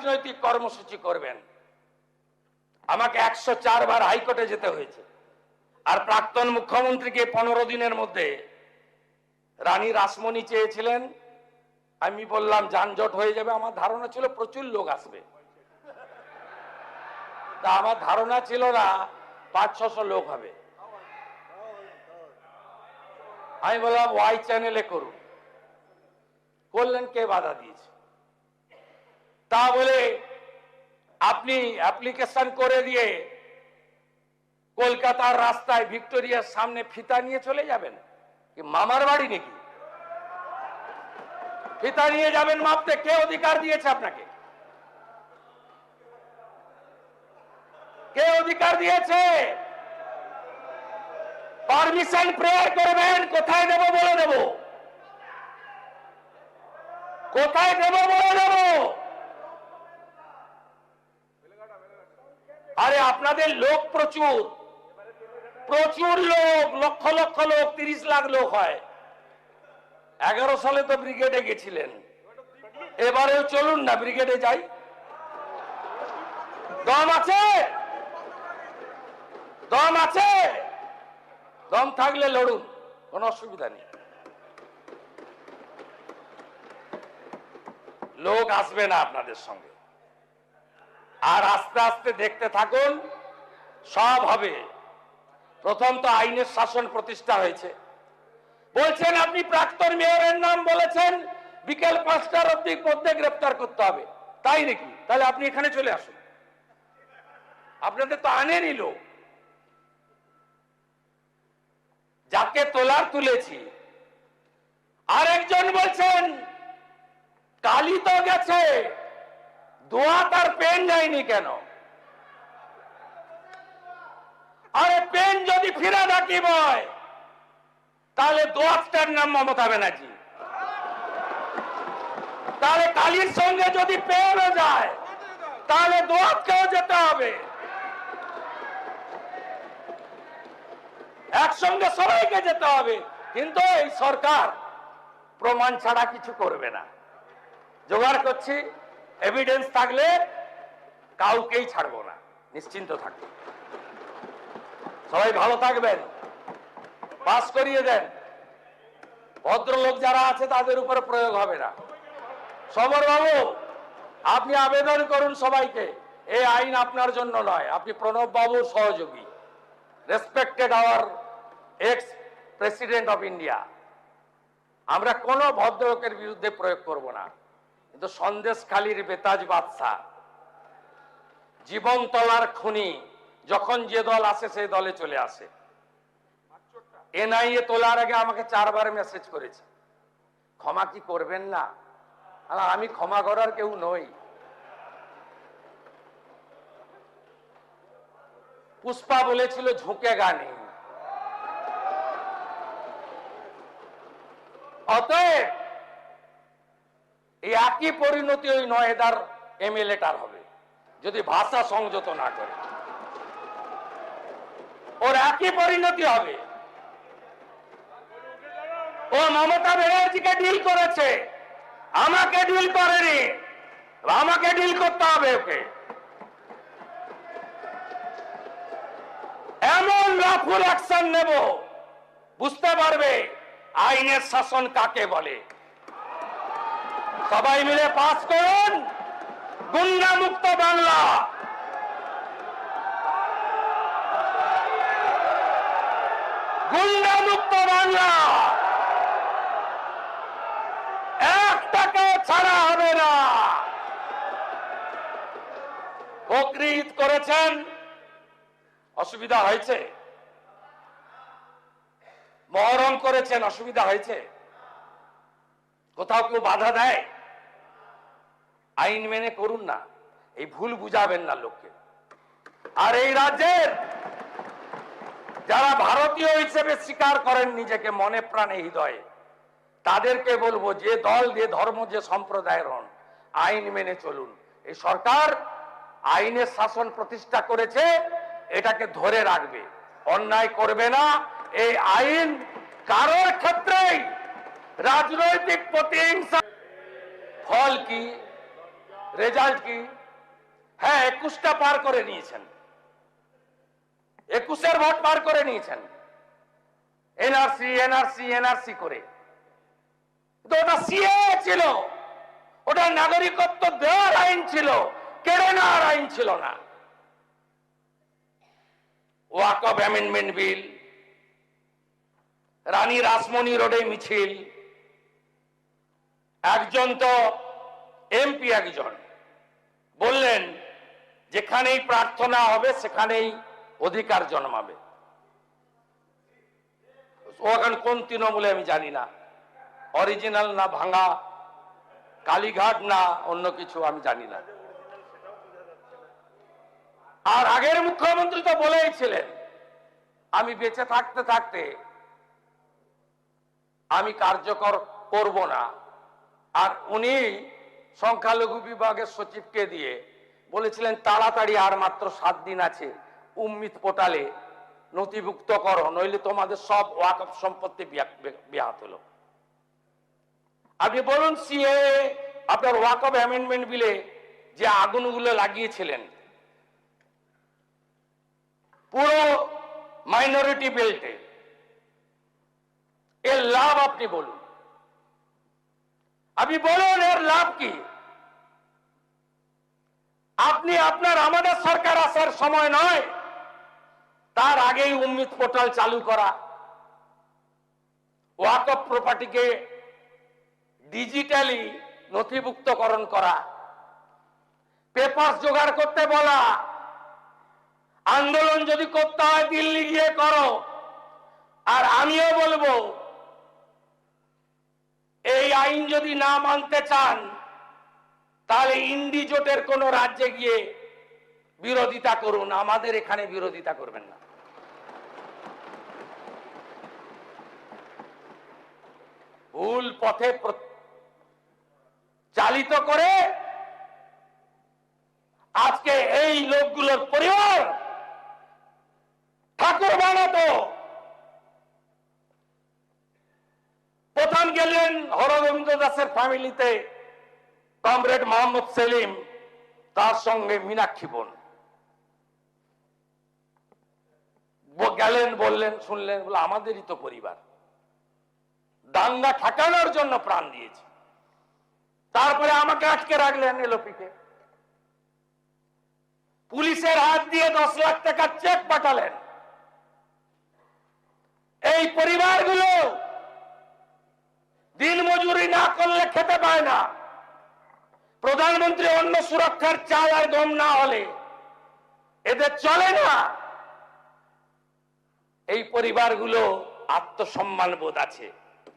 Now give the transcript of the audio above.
রাজনৈতিক কর্মসূচি করবেন। আমাকে 104 বার হাইকোর্টে যেতে হয়েছে, আর প্রাক্তন মুখ্যমন্ত্রীকে 15 দিনের মধ্যে রানী রাসমণি চেয়েছিলেন। আমি বললাম যানজট হয়ে যাবে, আমার ধারণা ছিল প্রচুর লোক আসবে, তা আমার ধারণা ছিল না 500-600 লোক হবে। আমি বললাম ওয়াই চ্যানেলে করুন, করলেন, কে বাধা দিয়েছে? তা বলে আপনি অ্যাপ্লিকেশন করে দিয়ে কলকাতার রাস্তায় ভিক্টোরিয়ার সামনে ফিতা নিয়ে চলে যাবেন? কি মামার বাড়ি নাকি? ফিতা নিয়ে যাবেন মাপতে? কে অধিকার দিয়েছে আপনাকে? কে অধিকার দিয়েছে? পারমিশন প্রেয়ার করবেন, কোথায় দেব বলে দেব, কোথায় দেব বলে দেব। আরে আপনাদের লোক প্রচুর, প্রচুর লোক, লক্ষ লক্ষ লোক, 30 লাখ লোক হয়। 11 সালে তো ব্রিগেডে গেছিলেন, এবারেও চলুন না, ব্রিগেডে যাই। দম আছে? দম আছে? দম থাকলে লড়ুন, কোনো অসুবিধা নেই। লোক আসবে না আপনাদের সঙ্গে, আর আস্তে আস্তে দেখতে থাকুন, সব হবে। প্রথম তো আইনের শাসন প্রতিষ্ঠা হয়েছে। বলছেন আপনি প্রাক্তন মেয়রের নাম বলেছেন, বিকেল 5টার মধ্যে গ্রেফতার করতে হবে, তাই নাকি? তাহলে আপনি এখানে চলে আসুন, আপনাদের তো আনেনি লোক। যাকে তোলার তুলেছি। আরেকজন বলছেন কালি তো গেছে, দোয়াত আর পেন যায়নি কেন? আরে পেন যদি ফিরে রাখিব হয়, তাহলে দোয়াতটার নাম মমতা ব্যানার্জি। তাহলে কালির সঙ্গে যদি পেনও যায়, তাহলে দোয়াতকেও যেতে হবে। একসঙ্গে সবাইকে যেতে হবে। কিন্তু এই সরকার প্রমাণ ছাড়া কিছু করবে না। জোগাড় করছি, এভিডেন্স থাকলে কাউকেই ছাড়বো না, নিশ্চিন্ত থাকবে। সবাই ভালো থাকবেন, পাস করিয়ে দেন। ভদ্রলোক যারা আছে তাদের উপরে প্রয়োগ হবে না। সমর বাবু, আপনি আবেদন করুন সবাইকে, এই আইন আপনার জন্য নয়, আপনি প্রণব বাবুর সহযোগী, respected our ex president of India. আমরা কোনো ভদ্রলোকের বিরুদ্ধে প্রয়োগ করব না, কিন্তু সন্দেশখালীর বেতাজ বাদশা, জীবনতলার খুনি, যখন যে দল আসে সেই দলে চলে আসে। এনআইএ তোলার আগে আমাকে 4 বার মেসেজ করেছে, ক্ষমা কি করবেন না? আমি ক্ষমা করার কেউ নই। পুষ্পা বলেছিল ঝুঁকে গানে, অতএব এই একই পরিণতি ওই নয়দার এমএলএটার হবে যদি ভাষা সংযত না করে। ওর একই পরিণতি হবে। ও মমতা ব্যানার্জিকে ডিল করেছে, আমাকে ডিল করেনি, আমাকে ডিল করতে হবে ওকে। এমন রাফুল অ্যাকশন নেব, বুঝতে পারবে আইনের শাসন কাকে বলে। সবাই মিলে পাস করুন গুন্ডা মুক্ত বাংলা। গুন্ডা মুক্ত বাংলা, 1 টাকা ছাড়া হবে না। বকরিদ করেছেন, অসুবিধা হয়েছে? মহরম করেছেন, অসুবিধা হয়েছে? কোথাও কেউ বাধা দেয়? আইন মেনে করুন না, এই ভুল বুঝাবেন না লোককে। আর এই রাজ্যের যারা ভারতীয় হিসেবে স্বীকার করেন নিজেকে মনে প্রাণে হৃদয়ে, তাদেরকে বলবো যে দল, যে ধর্ম, যে সম্প্রদায়ের হন, আইন মেনে চলুন। এই সরকার আইনের শাসন প্রতিষ্ঠা করেছে, এটাকে ধরে রাখবে, অন্যায় করবে না। এই আইন কারোর ক্ষেত্রেই রাজনৈতিক প্রতিহিংসা। ফল কি? রেজাল্ট কি? হ্যাঁ, 21টা পার করে নিয়েছেন, 21-এর ভোট পার করে নিয়েছেন এনআরসি এনআরসি এনআরসি করে। তো ওটা সিএ ছিল, ওটা নাগরিকত্ব দেওয়ার আইন ছিল, কেড়ে নেওয়ার আইন ছিল না। ওয়াকফ অ্যামেন্ডমেন্ট বিল, রানী রাসমণি রোডে মিছিল, একজন তো এমপি একজন বললেন যেখানেই প্রার্থনা হবে সেখানেই অধিকার জন্মাবে। ও এখন কোন তৃণমূলে আমি জানি না, অরিজিনাল না ভাঙা, কালীঘাট না অন্য কিছু আমি জানি না। আর আগের মুখ্যমন্ত্রী তো বলেইছিলেন আমি বেঁচে থাকতে থাকতে আমি কার্যকর করব না। আর উনি সংখ্যালঘু বিভাগের সচিবকে দিয়ে বলেছিলেন তাড়াতাড়ি আর মাত্র 7 দিন আছে, উম্মিত পোর্টালে নথিভুক্ত করো, নইলে তোমাদের সব ওয়াকফ সম্পত্তি ব্যাহত হলো। আপনি বলুন সিএ আপনার ওয়াকফ অ্যামেন্ডমেন্ট বিলে যে আগুনগুলো লাগিয়েছিলেন পুরো মাইনরিটি বেল্টে, এর লাভ আপনি বলুন, আপনি বলুন এর লাভ কি? আপনি আপনার আমাদের সরকার আসার সময় নয় তার আগেই উম্মিত পোর্টাল চালু করা, ওয়াকফ প্রপার্টিকে ডিজিটালি নথিভুক্তকরণ করা, পেপার জোগাড় করতে বলা, আন্দোলন যদি করতে হয় দিল্লি গিয়ে করো। আর আমিও বলবো এই আইন যদি না মানতে চান তাহলে ইন্ডি জোটের কোন রাজ্যে গিয়ে বিরোধিতা করুন, আমাদের এখানে বিরোধিতা করবেন না। ভুল পথে চালিত করে আজকে এই লোকগুলোর পরিবার ঠাকুর বানাতো। প্রথম গেলেন হরগোবিন্দ দাসের ফ্যামিলিতে কমরেড মোহাম্মদ সেলিম, তার সঙ্গে মীনাক্ষী বোন গেলেন, বললেন, শুনলেন, বলে আমাদেরই তো পরিবার, দাঙ্গা ঠেকানোর জন্য প্রাণ দিয়েছি। তারপরে আমাকে আটকে রাখলেন এলওপিকে, পুলিশের হাত দিয়ে 10 লাখ টাকার চেক পাঠালেন। এই পরিবারগুলো দিন মজুরি না করলে খেতে পায় না, প্রধানমন্ত্রী অন্ন সুরক্ষার চাল আর গম না হলে এদের চলে না। এই পরিবারগুলো আত্মসম্মান বোধ আছে।